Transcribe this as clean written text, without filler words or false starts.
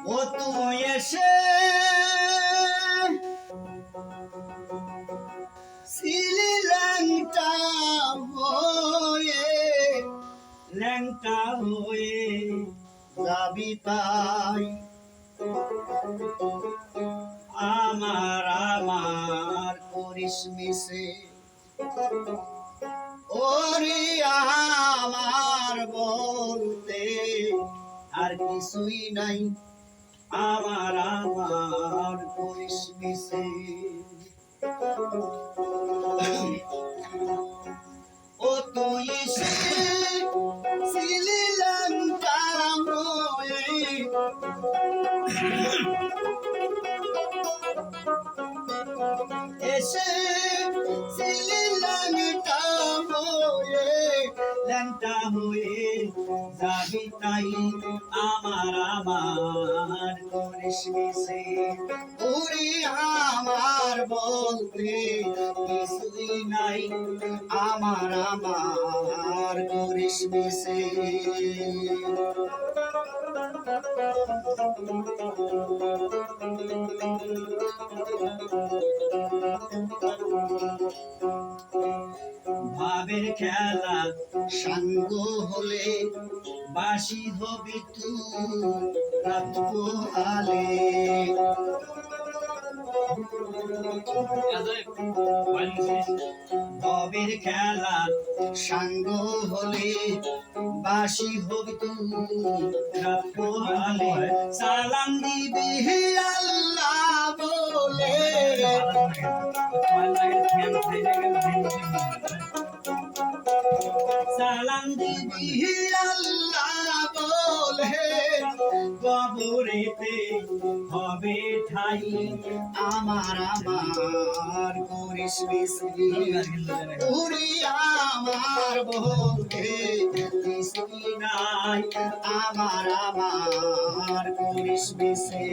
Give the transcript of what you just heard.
ও তুই এসে ছিলি ল্যাংটা হয়ে যাবি তাই আমার করিস মিশে ওরে আমার বলতে আর কিছুই নাই আমার করিস মিশে ও তুই ছিলি ল্যাংটা হয়ে এসে ছিলি ল্যাংটা হয়ে যাবি তাই আমার করিস মিশে ওরে আমার বলতে কিছুই নাই আমার করিস মিশে ভাবের খেলা সাঙ্গ হলে বাসি হবি তুই রাত পোহালে ভাবের খেলা সাঙ্গ হলে বাসি হবি তুই রাত পোহালে সালাম দিবি আল্লাহ বলে সালাম দিবি আল্লাহ বলে কবরেতে হবে ঠাই আমার করিস মিশে ওরে আমার বলতে কিছুই নাই আমার করিস মিশে